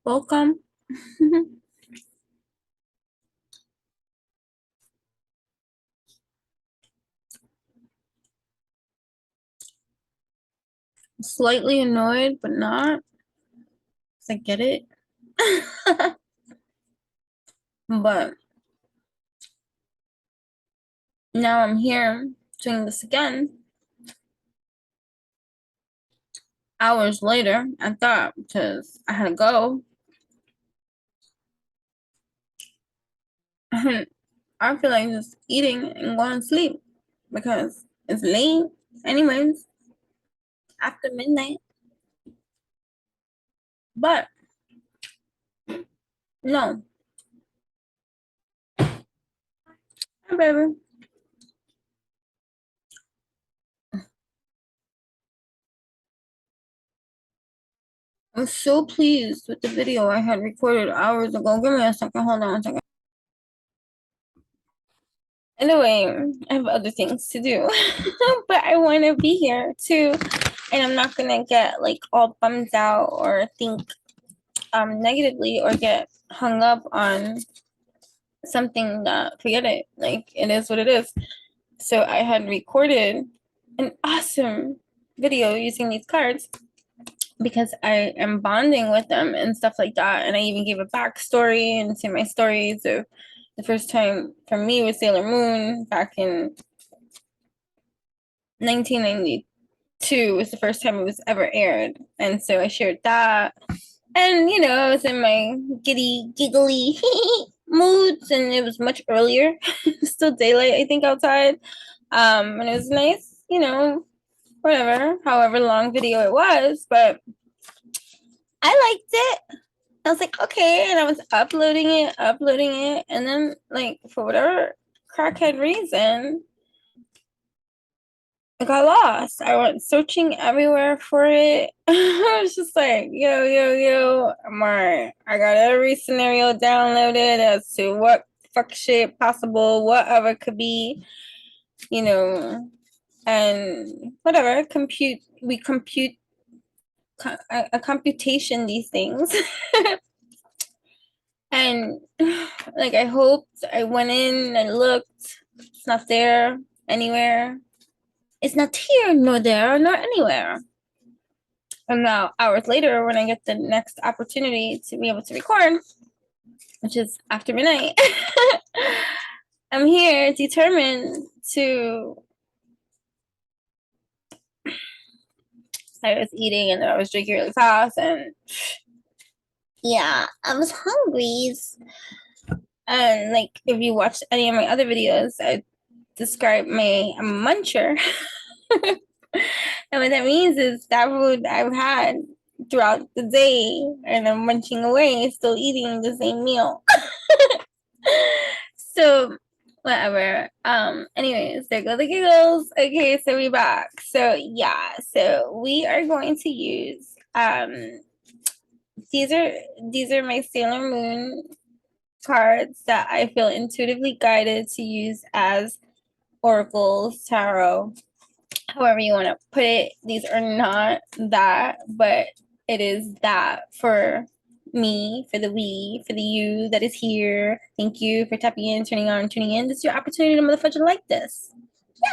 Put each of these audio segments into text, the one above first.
Welcome. Slightly annoyed, but not. 'Cause I get it. But now I'm here doing this again. Hours later, I thought, because I had to go. I feel like just eating and going to sleep because it's late, anyways, after midnight. But no, hi, baby. I'm so pleased with the video I had recorded hours ago. Give me a second. Hold on a second. Anyway, I have other things to do, but I want to be here too. And I'm not gonna get like all bummed out or think negatively or get hung up on something that forget it. Like it is what it is. So I had recorded an awesome video using these cards because I am bonding with them and stuff like that. And I even gave a backstory into my stories of the first time for me with Sailor Moon back in 1992 was the first time it was ever aired. And so I shared that. And, I was in my giddy, giggly moods, and it was much earlier. Still daylight, I think, outside. And it was nice, whatever, however long video it was, but I liked it. I was like, okay, and I was uploading it, and then, like, for whatever crackhead reason, I got lost. I went searching everywhere for it. I was just like, yo, I got every scenario downloaded as to what fuck shit possible, whatever could be, and whatever, we compute a computation these things. And like I went in, I looked, it's not there anywhere. It's not here, nor there, nor anywhere. And now, hours later, when I get the next opportunity to be able to record, which is after midnight, I'm here determined to. I was eating and then I was drinking really fast, and yeah, I was hungry. And like, if you watch any of my other videos, I describe me a muncher. And what that means is that food I've had throughout the day and I'm munching away, still eating the same meal. So whatever. Anyways, there go the giggles. Okay, so we back. So yeah, so we are going to use these are my Sailor Moon cards that I feel intuitively guided to use as oracles, tarot, however you want to put it. These are not that, but it is that for me, for the we, for the you that is here. Thank you for tapping in, turning on, tuning in. This is your opportunity to motherfucking like this.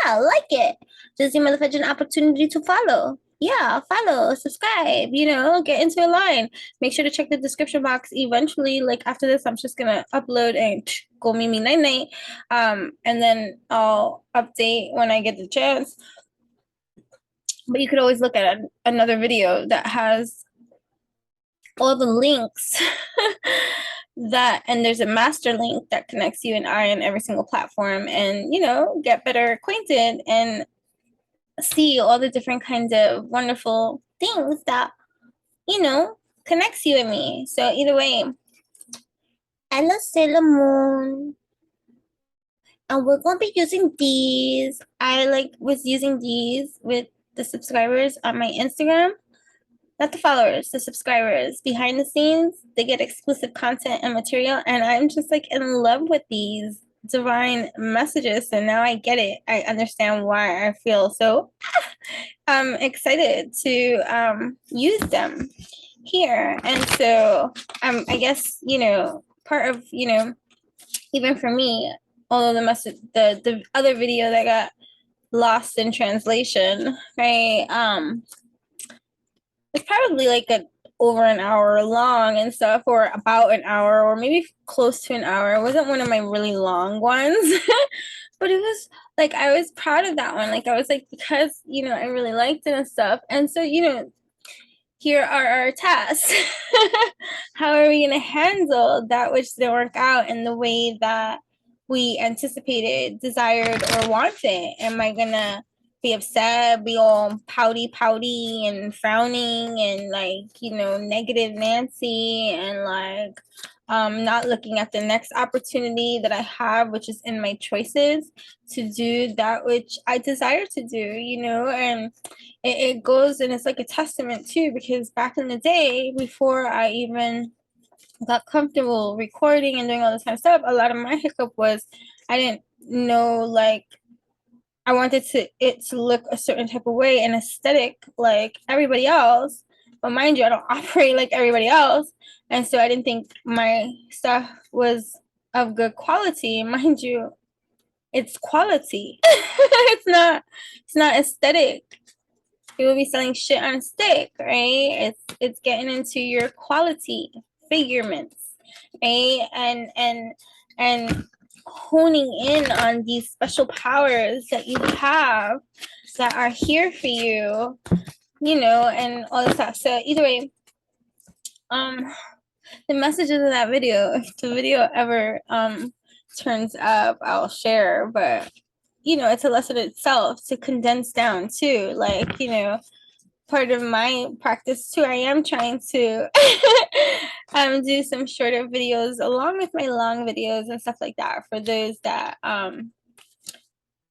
Yeah, like it. This is your motherfucking opportunity to follow. Yeah, follow, subscribe, get into a line. Make sure to check the description box eventually. Like after this, I'm just gonna upload and go Mimi night night. And then I'll update when I get the chance. But you could always look at another video that has all the links and there's a master link that connects you and I on every single platform, and get better acquainted and see all the different kinds of wonderful things that connects you and me. So either way, I love Sailor Moon, and we're gonna be using these. I was using these with the subscribers on my Instagram. Not the followers, the subscribers. Behind the scenes, they get exclusive content and material, and I'm just like in love with these divine messages. So now I get it. I understand why I feel so excited to use them. here. And so I guess, part of, even for me, although the message, the other video that got lost in translation, right? It's probably like over an hour long and stuff, or about an hour, or maybe close to an hour. It wasn't one of my really long ones, but it was like I was proud of that one. Like I was like, because I really liked it and stuff. And so here are our tasks. How are we going to handle that which didn't work out in the way that we anticipated, desired, or wanted? Am I going to be upset, be all pouty and frowning and like, negative Nancy and like not looking at the next opportunity that I have, which is in my choices to do that which I desire to do, and it goes and it's like a testament too, because back in the day, before I even got comfortable recording and doing all this kind of stuff, a lot of my hiccup was I didn't know, like, I wanted it to look a certain type of way and aesthetic like everybody else. But mind you, I don't operate like everybody else. And so I didn't think my stuff was of good quality. Mind you, it's quality. It's not aesthetic. You will be selling shit on a stick, right? It's getting into your quality figurements, right? And honing in on these special powers that you have that are here for you, and all this stuff. So either way, the messages of that video, if the video ever turns up, I'll share. But it's a lesson itself to condense down too. Like, part of my practice too, I am trying to do some shorter videos along with my long videos and stuff like that for those that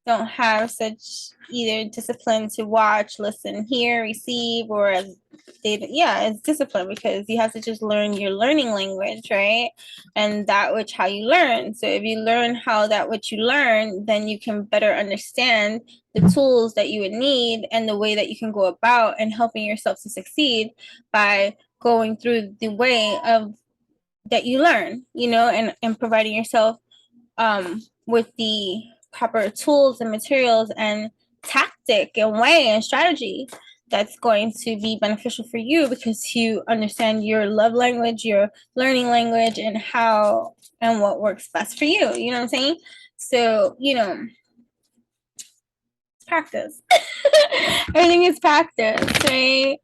don't have such either discipline to watch, listen, hear, receive, or it's discipline, because you have to just learn your learning language, right? And that which how you learn. So if you learn how that which you learn, then you can better understand the tools that you would need and the way that you can go about and helping yourself to succeed by going through the way of that you learn, and providing yourself with the proper tools and materials and tactic and way and strategy that's going to be beneficial for you, because you understand your love language, your learning language, and how and what works best for you. You know what I'm saying? So, practice. Everything is practice, right?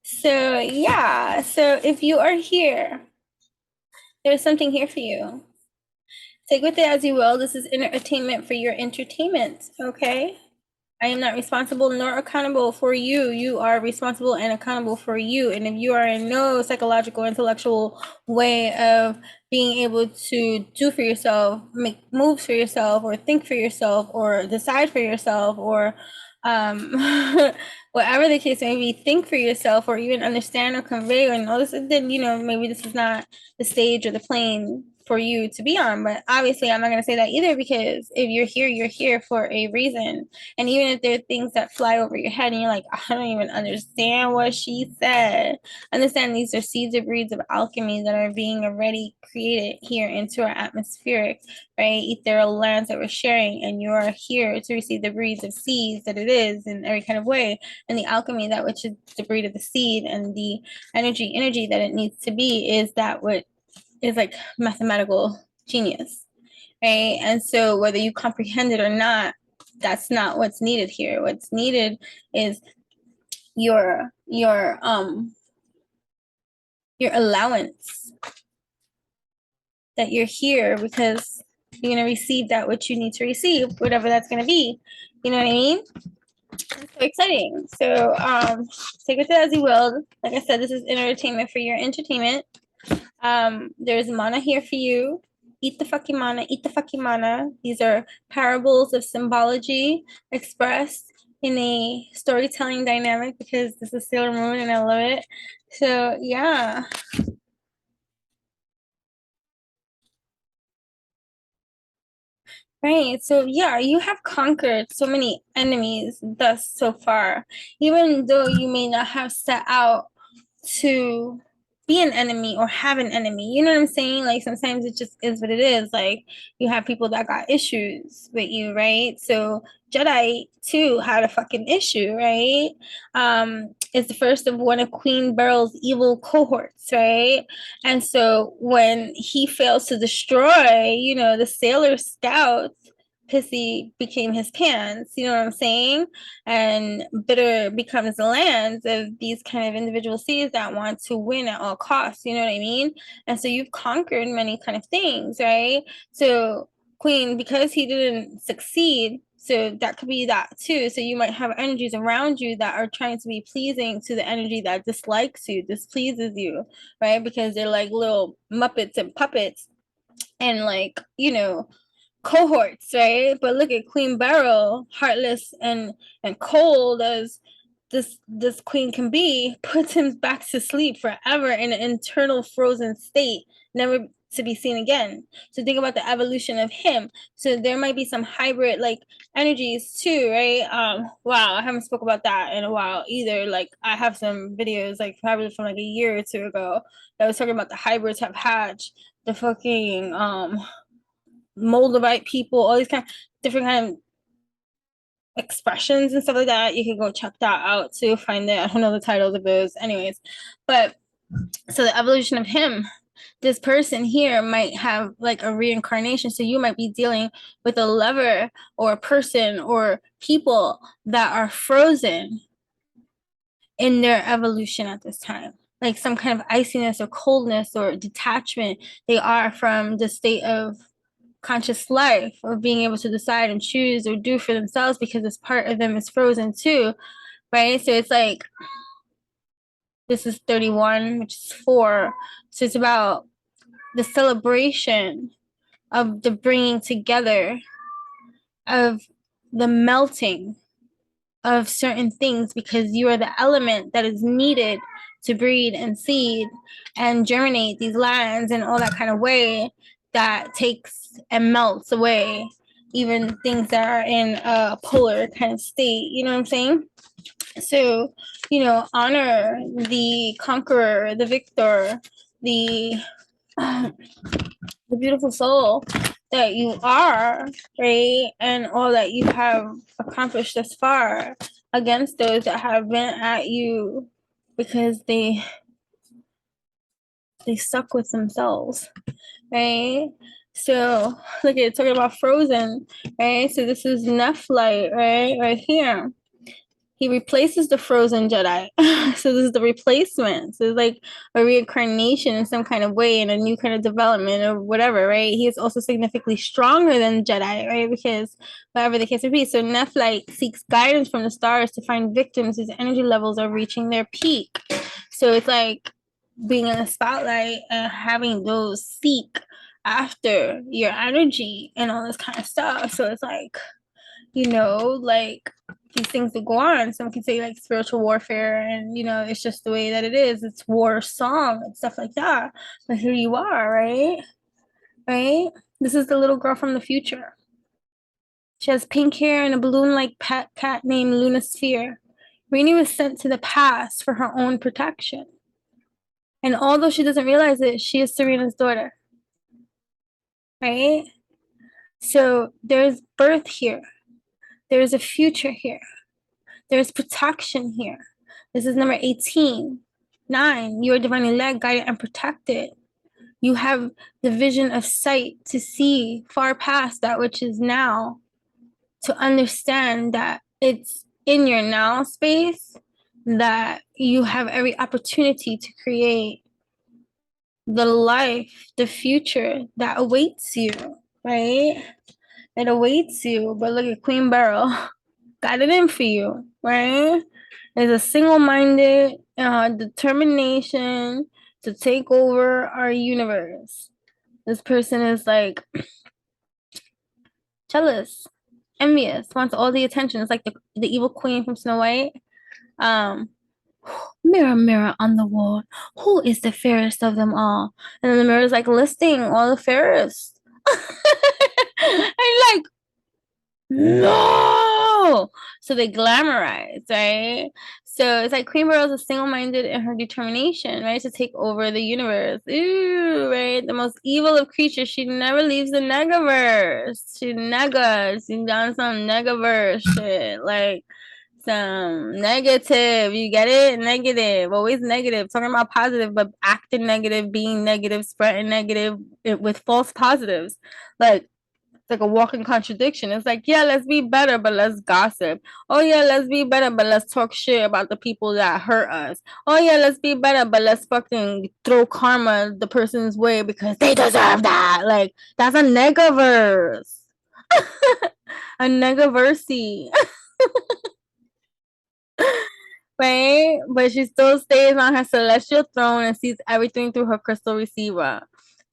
So, yeah. So, if you are here, there's something here for you. Take with it as you will. This is entertainment for your entertainment, okay? I am not responsible nor accountable for you. You are responsible and accountable for you. And if you are in no psychological, intellectual way of being able to do for yourself, make moves for yourself, or think for yourself, or decide for yourself, or whatever the case may be, think for yourself, or even understand or convey and all this, then maybe this is not the stage or the plane for you to be on. But obviously I'm not going to say that either, because if you're here for a reason. And even if there are things that fly over your head and you're like, I don't even understand what she said, understand these are seeds of breeds of alchemy that are being already created here into our atmospheric, right, ethereal lands that we're sharing. And you are here to receive the breeds of seeds that it is in every kind of way. And the alchemy, that which is the breed of the seed, and the energy that it needs to be, is that what is like mathematical genius, right? And so whether you comprehend it or not, that's not what's needed here. What's needed is your allowance that you're here because you're going to receive that which you need to receive, whatever that's going to be. You know what I mean? It's so exciting. So take it as you will. Like I said, this is entertainment for your entertainment. There's manna here for you. Eat the fucking manna, eat the fucking manna. These are parables of symbology expressed in a storytelling dynamic, because this is Sailor Moon and I love it. So yeah. Right. So yeah, you have conquered so many enemies thus so far, even though you may not have set out to be an enemy or have an enemy. You know what I'm saying? Like sometimes it just is what it is. Like you have people that got issues with you, right? So Jedi too had a fucking issue, right? It's the first of one of Queen Beryl's evil cohorts, right? And so when he fails to destroy, you know, the sailor scouts, Pissy became his pants, you know what I'm saying? And bitter becomes the lands of these kind of individual seeds that want to win at all costs, you know what I mean? And so you've conquered many kind of things, right? So Queen, because he didn't succeed, so that could be that too. So you might have energies around you that are trying to be pleasing to the energy that dislikes you, displeases you, right? Because they're like little muppets and puppets and like, you know, cohorts, right? But look at Queen Beryl, heartless and cold as this queen can be, puts him back to sleep forever in an internal frozen state, never to be seen again. So think about the evolution of him. So there might be some hybrid like energies too, right? Wow, I haven't spoke about that in a while either. Like I have some videos like probably from like a year or two ago that was talking about the hybrids have hatched, the fucking Moldavite people, all these kind of different kind of expressions and stuff like that. You can go check that out to find it. I don't know the titles of those, anyways. But so the evolution of him, this person here might have like a reincarnation. So you might be dealing with a lover or a person or people that are frozen in their evolution at this time. Like some kind of iciness or coldness or detachment they are from the state of conscious life or being able to decide and choose or do for themselves because this part of them is frozen too, right? So it's like this is 31, which is 4. So it's about the celebration of the bringing together of the melting of certain things because you are the element that is needed to breed and seed and germinate these lands and all that kind of way that takes and melts away even things that are in a polar kind of state. You know what I'm saying? So, you know, honor the conqueror, the victor, the the beautiful soul that you are, right? And all that you have accomplished thus far against those that have been at you because they suck with themselves, right? So look at talking about Frozen, right? So this is Nephilim, right here. He replaces the frozen Jedi. So this is the replacement. So it's like a reincarnation in some kind of way and a new kind of development or whatever, right? He is also significantly stronger than Jedi, right? Because whatever the case may be. So Nephilim seeks guidance from the stars to find victims whose energy levels are reaching their peak. So it's like being in the spotlight and having those seek after your energy and all this kind of stuff. So it's like, you know, like these things that go on. Some can say like spiritual warfare, and you know, it's just the way that it is. It's war song and stuff like that. But here you are, right? Right? This is the little girl from the future. She has pink hair and a balloon-like pet cat named Luna Sphere. Rainey was sent to the past for her own protection. And although she doesn't realize it, she is Serena's daughter. Right? So there's birth here. There's a future here. There's protection here. This is number 18. 9, you are divinely led, guided, and protected. You have the vision of sight to see far past that which is now, to understand that it's in your now space that you have every opportunity to create the life, the future that awaits you, right? It awaits you. But look at Queen Beryl. Got it in for you, right? There's a single-minded determination to take over our universe. This person is like jealous, envious, wants all the attention. It's like the evil queen from Snow White. Um, mirror, mirror on the wall, who is the fairest of them all? And then the mirror is like listing all the fairest. And like, no, oh, so they glamorize, right? So it's like Queen Beryl is single-minded in her determination, right, to take over the universe. Ooh, right? The most evil of creatures. She never leaves the Negaverse. She negas. She done some Negaverse shit, like some negative. You get it? Negative. Always negative. Talking about positive, but acting negative, being negative, spreading negative with false positives. Like, it's like a walking contradiction. It's like, yeah, let's be better, but let's gossip. Oh yeah, let's be better, but let's talk shit about the people that hurt us. Oh yeah, let's be better, but let's fucking throw karma the person's way because they deserve that. Like, that's a negaverse. A negaversy. Right? But she still stays on her celestial throne and sees everything through her crystal receiver.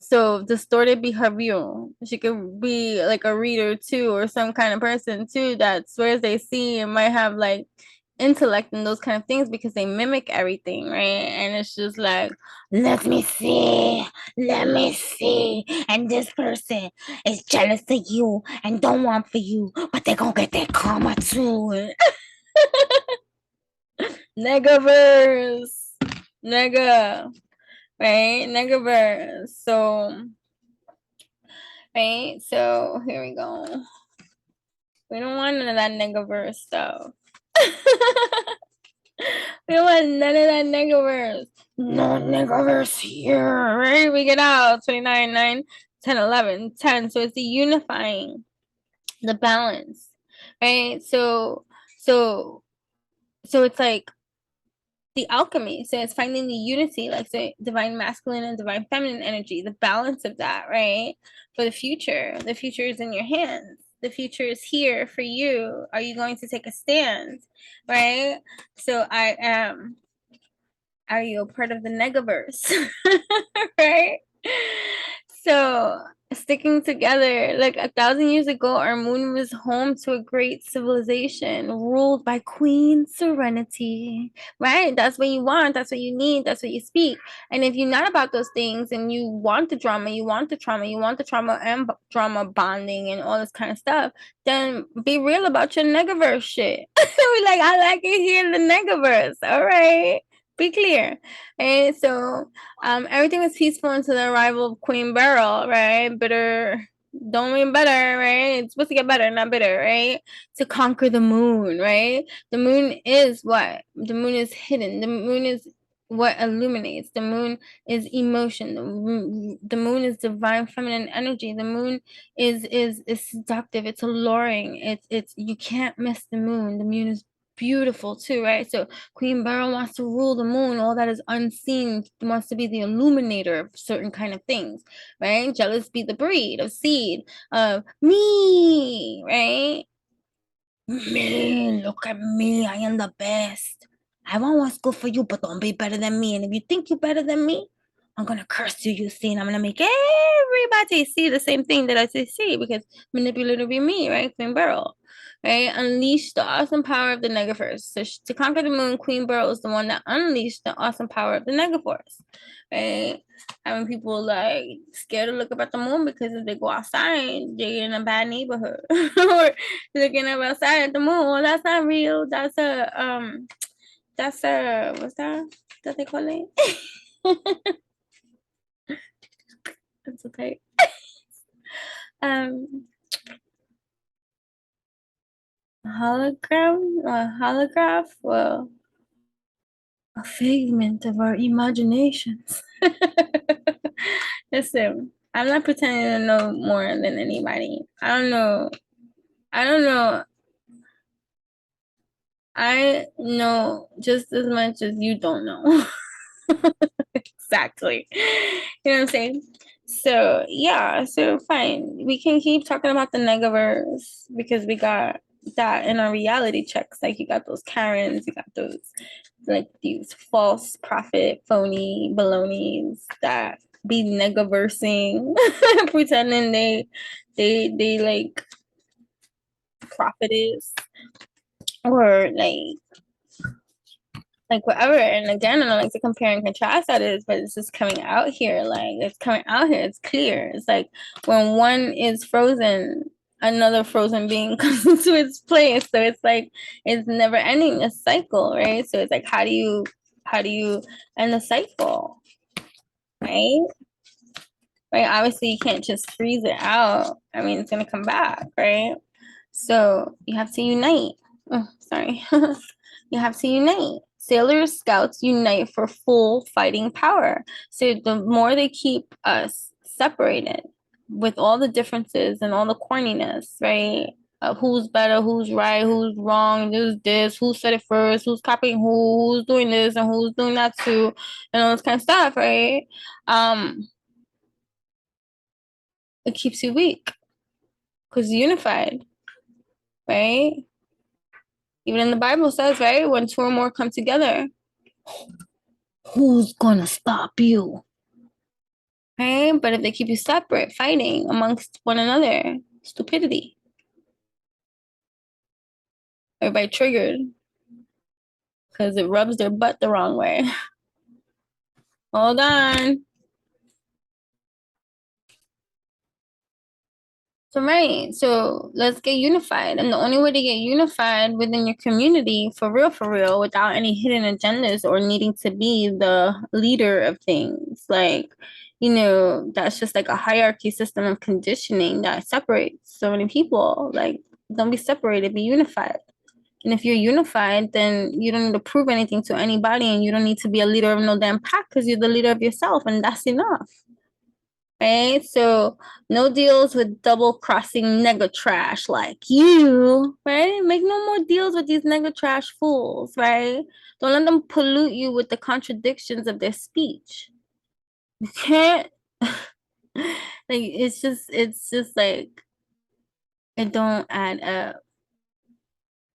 So distorted be her view. She could be like a reader too, or some kind of person too that swears they see and might have like intellect and those kind of things because they mimic everything, right? And it's just like, let me see, and this person is jealous of you and don't want for you, but they're gonna get their karma too. Negaverse. Nega. Right? Negaverse. So, right? So, here we go. We don't want none of that negaverse stuff. We don't want none of that negaverse. No negaverse here. Right? We get out 29, 9, 10, 11, 10. So, it's the unifying, the balance. Right? So it's like the alchemy. So it's finding the unity, like say divine masculine and divine feminine energy, the balance of that, right? For the future. The future is in your hands. The future is here for you. Are you going to take a stand? Right? So I am. Are you a part of the Negaverse? Right? So sticking together, like 1,000 years ago, our moon was home to a great civilization ruled by Queen Serenity. Right? That's what you want, that's what you need, that's what you speak. And if you're not about those things and you want the drama, you want the trauma, you want the trauma and drama bonding and all this kind of stuff, then be real about your Negaverse shit. We're like, I like it here in the Negaverse. All right. Be clear. And so everything was peaceful until the arrival of Queen Beryl, right? Bitter don't mean better, right? It's supposed to get better, not bitter, right? To conquer the moon, right? The moon is what? The moon is hidden. The moon is what illuminates. The moon is emotion. The moon is divine feminine energy. The moon is seductive. It's alluring. It's you can't miss the moon. The moon is beautiful too, right? So Queen Beryl wants to rule the moon. All that is unseen wants to be the illuminator of certain kind of things, right? Jealous be the breed of seed of me, right? Me, look at me. I am the best. I want what's good for you, but don't be better than me. And if you think you're better than me, I'm gonna curse you, you see, and I'm gonna make everybody see the same thing that I see because manipulator be me, right? Queen Beryl, right? Unleash the awesome power of the Negaverse. So to conquer the moon, Queen Beryl is the one that unleashed the awesome power of the Negaverse, right? Having people like scared to look up at the moon because if they go outside, they're in a bad neighborhood, or looking up outside at the moon. Well, that's not real. That's a what's that they call it? That's okay. um Hologram, holograph, well, a figment of our imaginations. Listen, I'm not pretending to know more than anybody. I don't know. I don't know. I know just as much as you don't know. Exactly. You know what I'm saying? So yeah, so fine. We can keep talking about the Negaverse because we got that in our reality checks. Like you got those Karens, you got those like these false prophet, phony balonies that be negaversing, pretending they like prophetess or like whatever. And again, I don't like to compare and contrast that is, but it's just coming out here. Like it's coming out here. It's clear. It's like when one is frozen another frozen being comes into its place. So it's like it's never ending, a cycle, right? So it's like how do you end the cycle, right? Right. Obviously you can't just freeze it out. I mean, it's gonna come back, right? So you have to unite. Oh, sorry. You have to unite. Sailors, scouts unite for full fighting power. So the more they keep us separated with all the differences and all the corniness, right? Who's better, who's right, who's wrong, who's this, who said it first, who's copying who's doing this and who's doing that too, and all this kind of stuff, right? It keeps you weak because you're unified, right? Even in the Bible says, right, when two or more come together, who's gonna stop you? Right? But if they keep you separate, fighting amongst one another, stupidity. Everybody triggered because it rubs their butt the wrong way. Hold on. So right, so let's get unified. And the only way to get unified within your community, for real, without any hidden agendas or needing to be the leader of things, like, you know, that's just like a hierarchy system of conditioning that separates so many people. Like, don't be separated, be unified. And if you're unified, then you don't need to prove anything to anybody, and you don't need to be a leader of no damn pack because you're the leader of yourself, and that's enough. Right? So no deals with double crossing nega trash like you, right? Make no more deals with these nega trash fools, right? Don't let them pollute you with the contradictions of their speech. You can't like it's just like it don't add up.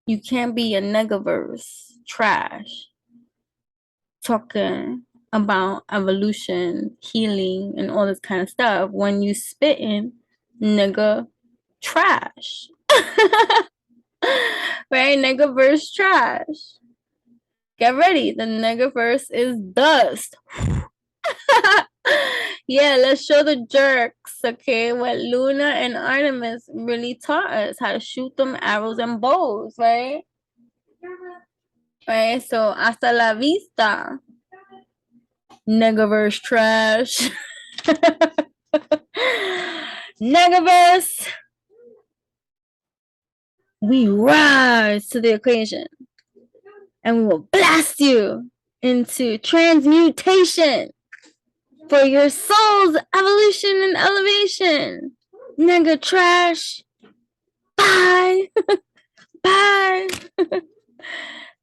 You can't be a negaverse trash talking about evolution, healing, and all this kind of stuff when you spitting nigga trash. Right? Negaverse trash. Get ready. The negaverse is dust. Yeah, let's show the jerks, okay, what Luna and Artemis really taught us, how to shoot them arrows and bows, right? Right, so hasta la vista. Negaverse trash. Negaverse, we rise to the occasion and we will blast you into transmutation for your soul's evolution and elevation. Nega trash. Bye. Bye.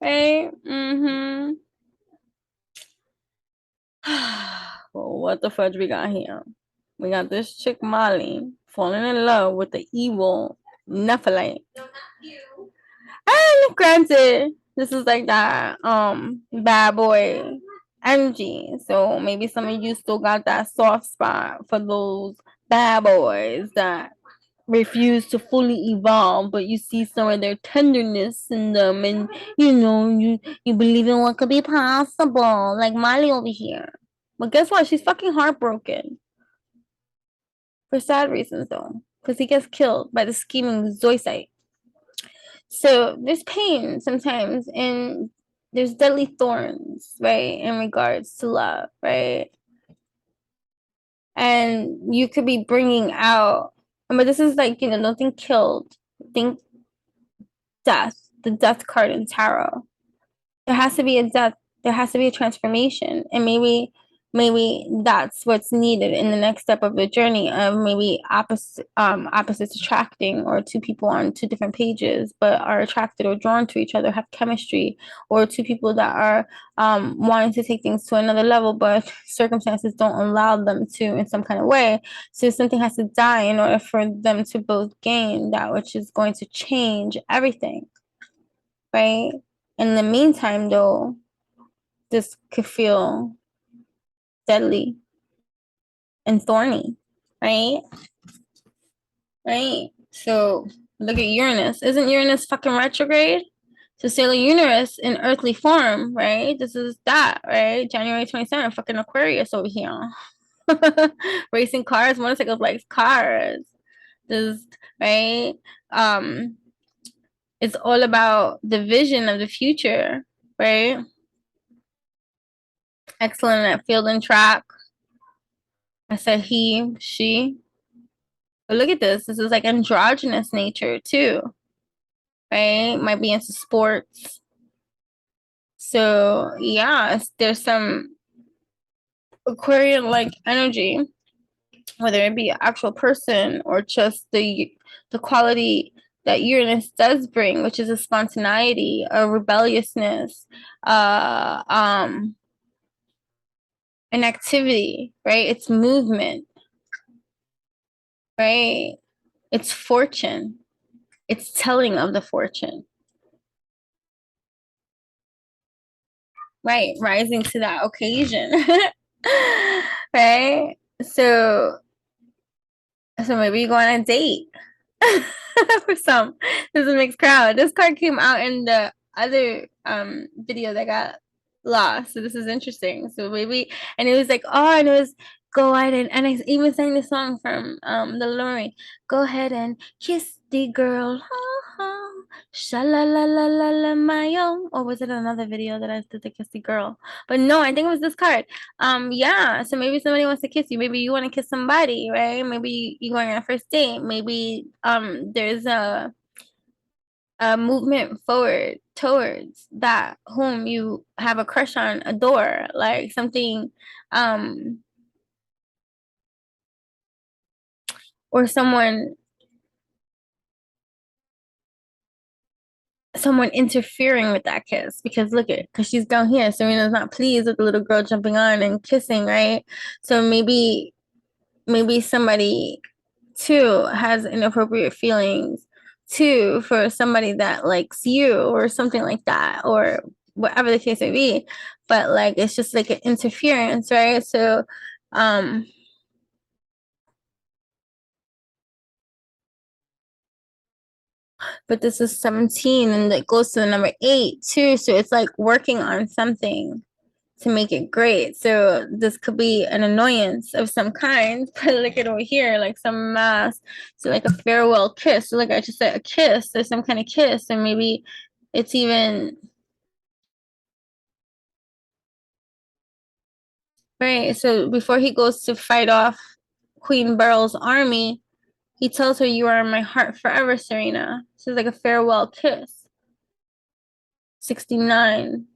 Right? Mm-hmm. Well, what the fudge we got here? We got this chick Molly falling in love with the evil Nephilim. And granted, this is like that bad boy energy. So maybe some of you still got that soft spot for those bad boys that refuse to fully evolve, but you see some of their tenderness in them, and you believe in what could be possible, like Molly over here. But guess what? She's fucking heartbroken. For sad reasons though. Because he gets killed by the scheming Zoisite. So there's pain sometimes, and there's deadly thorns, right, in regards to love, right? And you could be bringing out, but this is like, don't think killed, think death, the death card in tarot. There has to be a death, there has to be a transformation, and maybe that's what's needed in the next step of the journey of maybe opposites attracting, or two people on two different pages but are attracted or drawn to each other, have chemistry, or two people that are wanting to take things to another level but circumstances don't allow them to in some kind of way. So something has to die in order for them to both gain that which is going to change everything, right? In the meantime though, this could feel deadly and thorny, right? Right? So look at Uranus. Isn't Uranus fucking retrograde? So Sailor Uranus in earthly form, right? This is that, right? January 27th, fucking Aquarius over here. Racing cars, motorcycles, like cars. This, right? It's all about the vision of the future, right? Excellent at field and track. I said he, she. But look at this. This is like androgynous nature too, right? Might be into sports. So yeah, there's some Aquarian like energy, whether it be an actual person or just the quality that Uranus does bring, which is a spontaneity, a rebelliousness, uh um an activity, right? It's movement, right? It's fortune. It's telling of the fortune, right? Rising to that occasion. Right? So maybe you go on a date. For some. This is a mixed crowd. This card came out in the other video that got lost. So this is interesting. So maybe, and it was like, oh, and it was go ahead and I even sang the song from the Little Mermaid. Go ahead and kiss the girl. Sha la la la la la my own. Or was it another video that I did the kiss the girl? But no, I think it was this card. Yeah, so maybe somebody wants to kiss you, maybe you want to kiss somebody, right? Maybe you're going on a first date, maybe there's a movement forward towards that whom you have a crush on, adore, like something, or someone interfering with that kiss, because look at, because she's down here, Serena's not pleased with the little girl jumping on and kissing, right? So maybe somebody too has inappropriate feelings too for somebody that likes you or something like that, or whatever the case may be. But like it's just like an interference, right? So um but this is 17 and it goes to the number 8 too, so it's like working on something to make it great. So this could be an annoyance of some kind. But look at over here, like some mass. So like a farewell kiss. So like I just said, a kiss. There's some kind of kiss, and maybe it's even right. So before he goes to fight off Queen Beryl's army, he tells her, "You are in my heart forever, Serena." So it's like a farewell kiss. 69.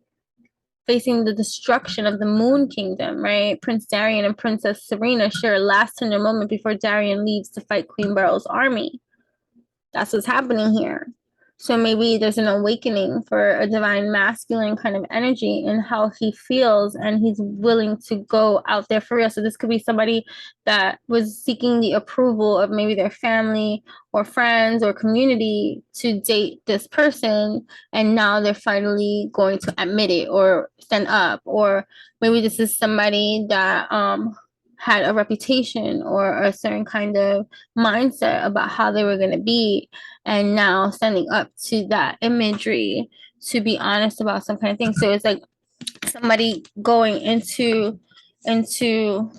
Facing the destruction of the Moon Kingdom, right? Prince Darian and Princess Serena share a last tender moment before Darian leaves to fight Queen Beryl's army. That's what's happening here. So maybe there's an awakening for a divine masculine kind of energy in how he feels, and he's willing to go out there for real. So this could be somebody that was seeking the approval of maybe their family or friends or community to date this person, and now they're finally going to admit it or stand up. Or maybe this is somebody that had a reputation or a certain kind of mindset about how they were going to be, and now standing up to that imagery to be honest about some kind of thing. So it's like somebody going into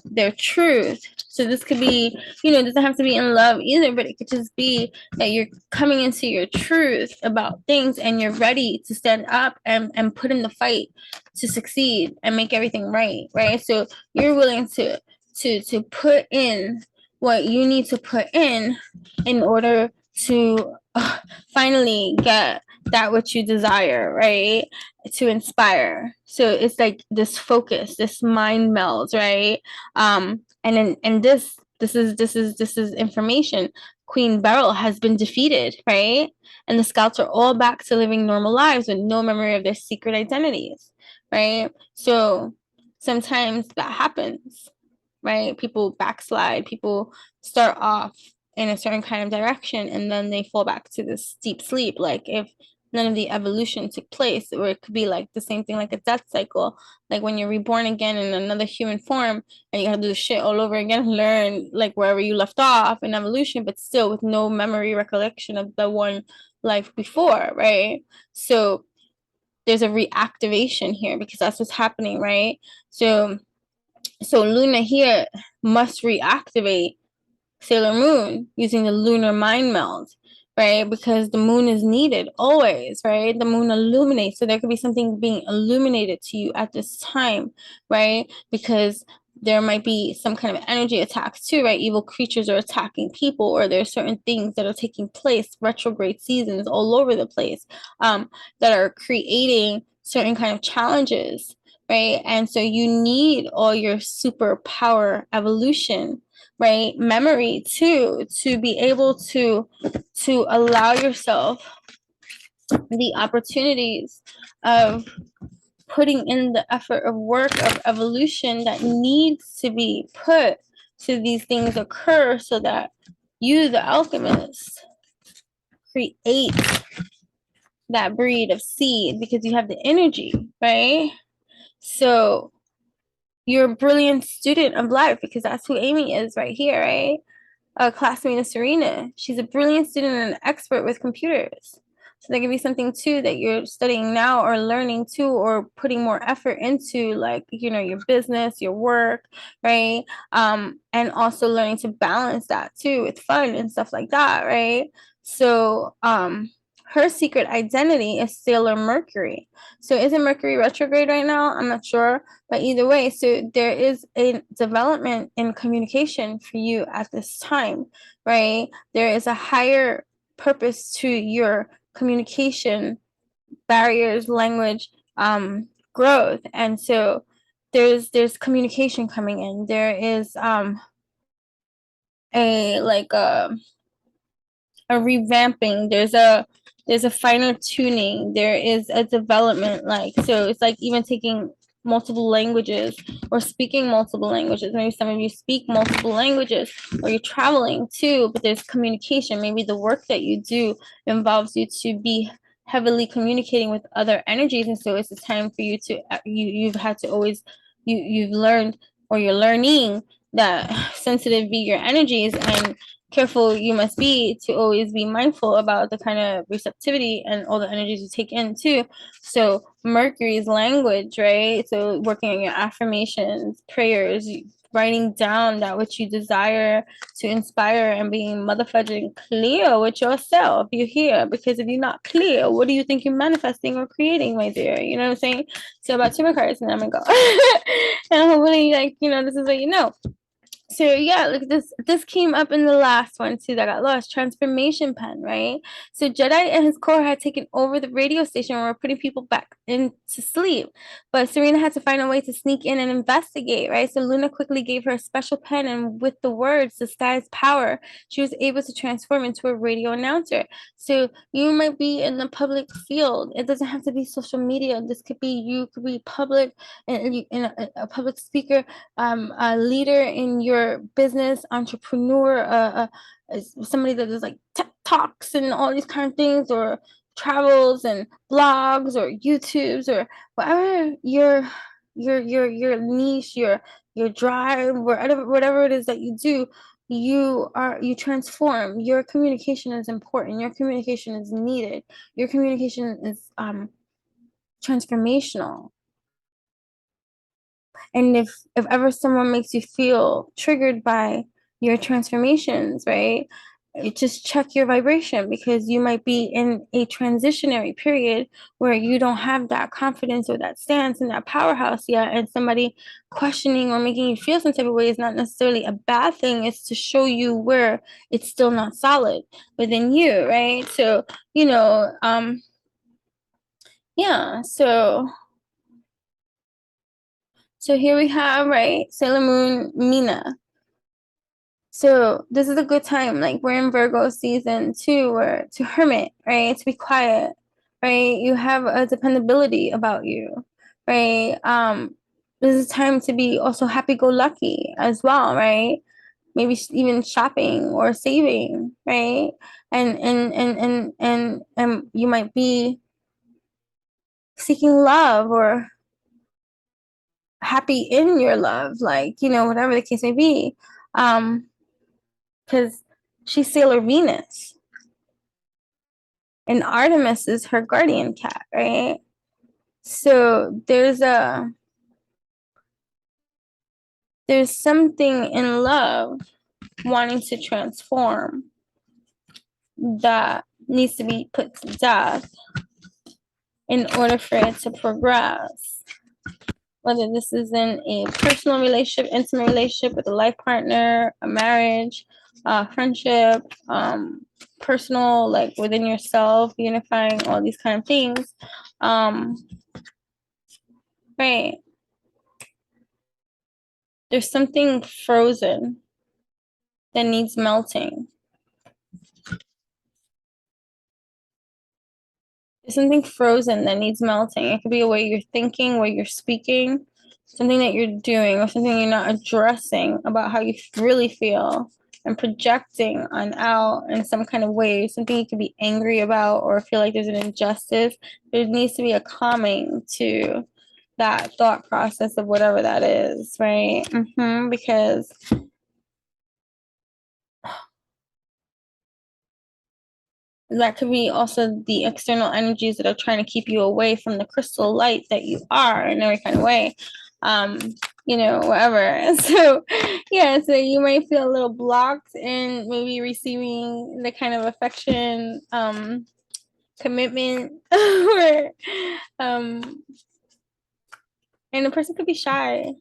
their truth. So this could be, it doesn't have to be in love either, but it could just be that you're coming into your truth about things and you're ready to stand up and put in the fight to succeed and make everything right? So you're willing to put in what you need to put in order to finally get that which you desire, right? To inspire. So it's like this focus, this mind melds, right? And this is information. Queen Beryl has been defeated, right? And the scouts are all back to living normal lives with no memory of their secret identities, right? So sometimes that happens, right? People backslide, people start off in a certain kind of direction and then they fall back to this deep sleep. Like if none of the evolution took place, or it could be like the same thing, like a death cycle, like when you're reborn again in another human form and you gotta do the shit all over again, learn like wherever you left off in evolution, but still with no memory recollection of the one life before, right? So there's a reactivation here because that's what's happening, right? So Luna here must reactivate Sailor Moon, using the lunar mind meld, right? Because the moon is needed always, right? The moon illuminates. So there could be something being illuminated to you at this time, right? Because there might be some kind of energy attacks too, right? Evil creatures are attacking people, or there's certain things that are taking place, retrograde seasons all over the place, that are creating certain kind of challenges, right? And so you need all your superpower evolution, right, memory too, to be able to allow yourself the opportunities of putting in the effort of work of evolution that needs to be put to these things occur, so that you, the alchemist, create that breed of seed, because you have the energy, right? So you're a brilliant student of life, because that's who Amy is right here, right? A classmate of Serena. She's a brilliant student and an expert with computers. So that could be something too that you're studying now, or learning too, or putting more effort into, like, your business, your work, right? And also learning to balance that too with fun and stuff like that, right? So, her secret identity is Sailor Mercury. So isn't Mercury retrograde right now? I'm not sure. But either way, so there is a development in communication for you at this time, right? There is a higher purpose to your communication barriers, language, growth. And so there's communication coming in. There is a like a revamping, there's a finer tuning, there is a development, like, so it's like even taking multiple languages or speaking multiple languages. Maybe some of you speak multiple languages, or you're traveling too, but there's communication. Maybe the work that you do involves you to be heavily communicating with other energies, and so it's a time for you to you've had to always you've learned, or you're learning, that sensitive be your energies, and careful you must be to always be mindful about the kind of receptivity and all the energies you take in too. So Mercury's language, right? So working on your affirmations, prayers, writing down that which you desire to inspire, and being motherfucking clear with yourself. You're here, because if you're not clear, what do you think you're manifesting or creating, my dear? You know what I'm saying? So about 2 cards, and I'm gonna go. And hopefully, like, this is what you know. So yeah, like this came up in the last one too that got lost. Transformation pen, right? So Jedi and his core had taken over the radio station and were putting people back into sleep. But Serena had to find a way to sneak in and investigate, right? So Luna quickly gave her a special pen, and with the words "the sky's power," she was able to transform into a radio announcer. So you might be in the public field. It doesn't have to be social media. This could be, you could be public, and a public speaker, a leader in your business, entrepreneur, somebody that does like tech talks and all these kind of things, or travels and blogs or YouTubes, or whatever your niche, your drive, whatever it is that you do, you transform. Your communication is important. Your communication is needed. Your communication is transformational. And if ever someone makes you feel triggered by your transformations, right, just check your vibration, because you might be in a transitionary period where you don't have that confidence, or that stance, and that powerhouse yet, and somebody questioning or making you feel some type of way is not necessarily a bad thing. It's to show you where it's still not solid within you, right? So yeah, so here we have, right, Sailor Moon Mina. So this is a good time. Like, we're in Virgo season too, or to hermit, right? To be quiet, right? You have a dependability about you, right? This is time to be also happy-go-lucky as well, right? Maybe even shopping or saving, right? And you might be seeking love, or happy in your love, like, whatever the case may be. Because she's Sailor Venus, and Artemis is her guardian cat, right? So there's something in love wanting to transform that needs to be put to death in order for it to progress. Whether this is in a personal relationship, intimate relationship with a life partner, a marriage, friendship, personal, like within yourself, unifying all these kind of things. Right. There's something frozen that needs melting. There's something frozen that needs melting. It could be a way you're thinking, way you're speaking, something that you're doing, or something you're not addressing about how you really feel and projecting on out in some kind of way, something you could be angry about or feel like there's an injustice. There needs to be a calming to that thought process of whatever that is, right? Because that could be also the external energies that are trying to keep you away from the crystal light that you are in every kind of way. um whatever. So yeah, so you might feel a little blocked in maybe receiving the kind of affection, commitment, or and a person could be shy.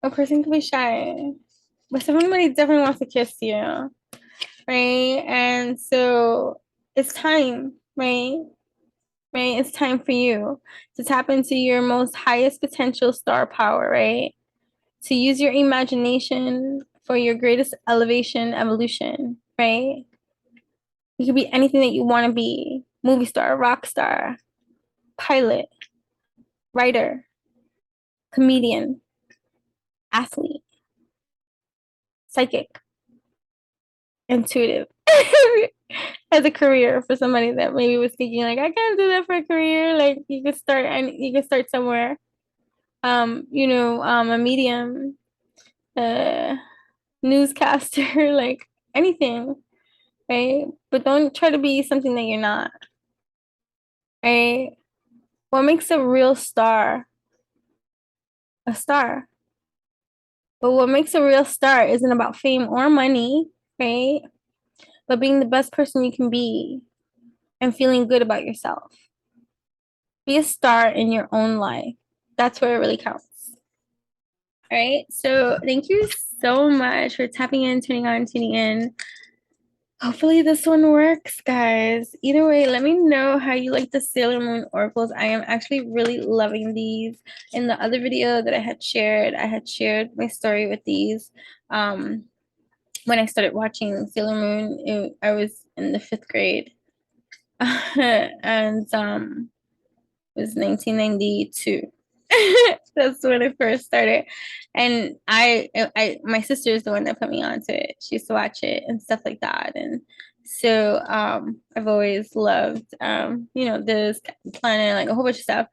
A person could be shy, but somebody definitely wants to kiss you, right? And so it's time, right? Right? It's time for you to tap into your most highest potential star power, right? To use your imagination for your greatest elevation, evolution, right? You could be anything that you want to be: movie star, rock star, pilot, writer, comedian, athlete, psychic, intuitive. As a career for somebody that maybe was thinking like, I can't do that for a career, like you could start and you could start somewhere. A medium, a newscaster, like anything, right? But don't try to be something that you're not, right? What makes a real star a star? But what makes a real star isn't about fame or money, right? But being the best person you can be and feeling good about yourself. Be a star in your own life. That's where it really counts. All right. So thank you so much for tapping in, tuning on, tuning in. Hopefully this one works, guys. Either way, let me know how you like the Sailor Moon oracles. I am actually really loving these. In the other video that I had shared my story with these. When I started watching Sailor Moon, I was in the 5th grade. And it was 1992. That's when I first started. And my sister is the one that put me onto it. She used to watch it and stuff like that. And so I've always loved this planet, like a whole bunch of stuff.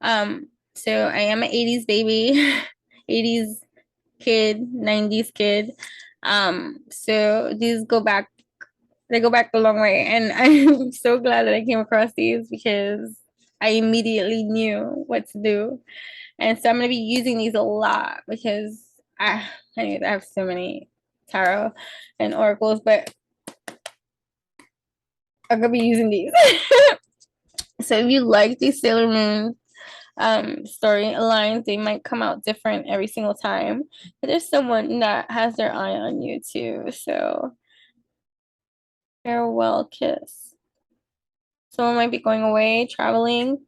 So I am an 80s baby, 80s kid, 90s kid. So they go back a long way. And I'm so glad that I came across these because I immediately knew what to do. And so I'm going to be using these a lot because I have so many tarot and oracles, but I'm going to be using these. So if you like these Sailor Moon storylines, they might come out different every single time. But there's someone that has their eye on you too. So farewell kiss. Someone might be going away, traveling,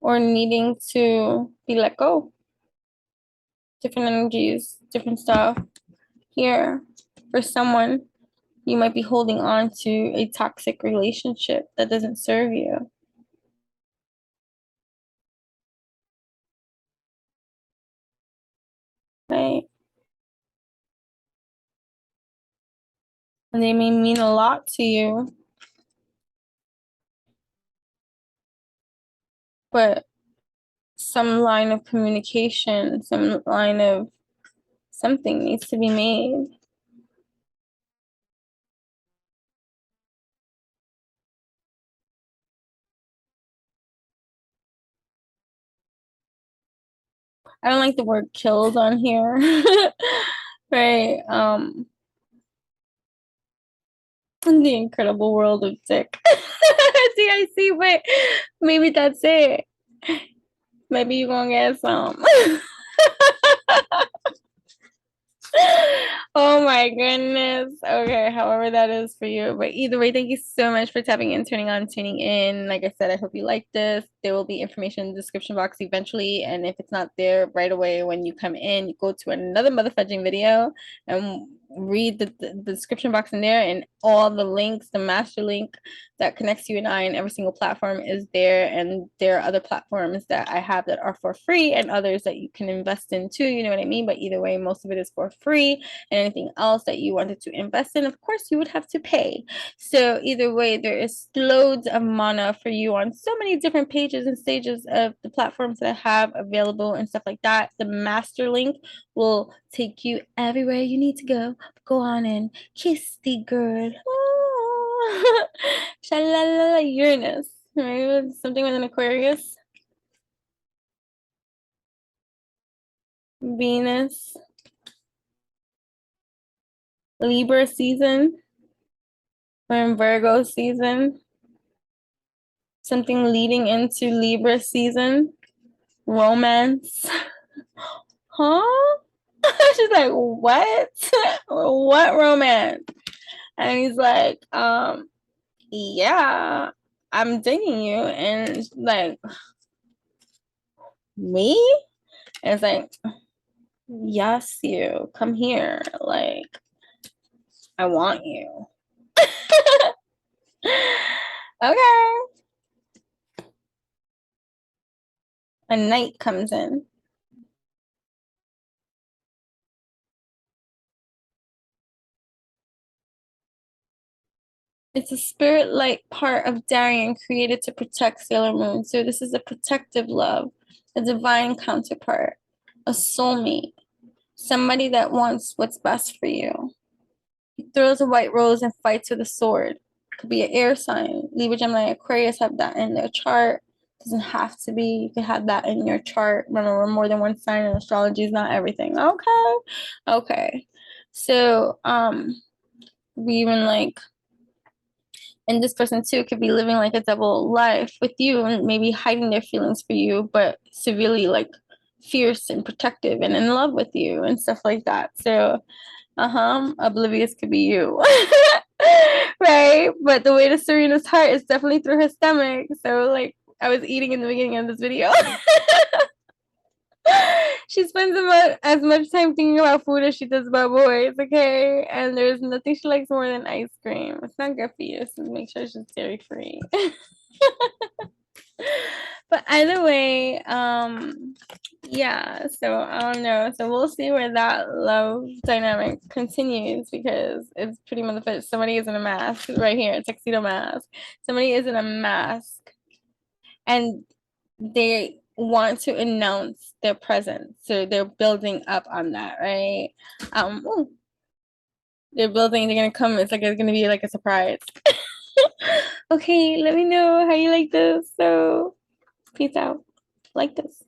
or needing to be let go. Different energies, different stuff. Here, for someone, you might be holding on to a toxic relationship that doesn't serve you. Right? And they may mean a lot to you, but some line of communication, some line of something needs to be made. I don't like the word killed on here. Right. The Incredible World of Dick. See, I see, but maybe that's it. Maybe you're gonna get some. Oh my goodness. Okay, however that is for you. But either way, thank you so much for tapping in, turning on, tuning in. Like I said, I hope you like this. There will be information in the description box eventually. And if it's not there right away when you come in, you go to another motherfudging video and read the description box in there, and all the links, the master link that connects you and I in every single platform is there. And there are other platforms that I have that are for free and others that you can invest in too, you know what I mean? But either way, most of it is for free. And anything else that you wanted to invest in, of course you would have to pay. So either way, there is loads of mana for you on so many different pages and stages of the platforms that I have available and stuff like that. The master link will take you everywhere you need to go. Go on and kiss the girl. Shalala Uranus. Right? Something with an Aquarius. Venus. Libra season. We're in Virgo season. Something leading into Libra season. Romance. Huh? She's like, what? What romance? And he's like, yeah, I'm digging you. And she's like, me? And it's like, yes, you. Come here. Like, I want you. Okay. A knight comes in. It's a spirit-like part of Darien created to protect Sailor Moon. So this is a protective love, a divine counterpart, a soulmate, somebody that wants what's best for you. He throws a white rose and fights with a sword. Could be an air sign. Libra, Gemini, Aquarius have that in their chart. Doesn't have to be. You could have that in your chart. Remember, more than one sign in astrology is not everything. Okay. Okay. So, we even like, and this person too could be living like a double life with you and maybe hiding their feelings for you, but severely like fierce and protective and in love with you and stuff like that. So, oblivious could be you. Right? But the way to Serena's heart is definitely through her stomach. So, like, I was eating in the beginning of this video. She spends about as much time thinking about food as she does about boys, okay? And there's nothing she likes more than ice cream. It's not good for you, so make sure she's dairy free. But either way, yeah, so I don't know. So we'll see where that love dynamic continues, because it's pretty motherfuckers. Somebody is in a mask right here, a tuxedo mask. Somebody is in a mask and they want to announce their presence. So they're building up on that, right? Ooh, they're building, they're gonna come, it's gonna be like a surprise. Okay, let me know how you like this. So peace out. Like this.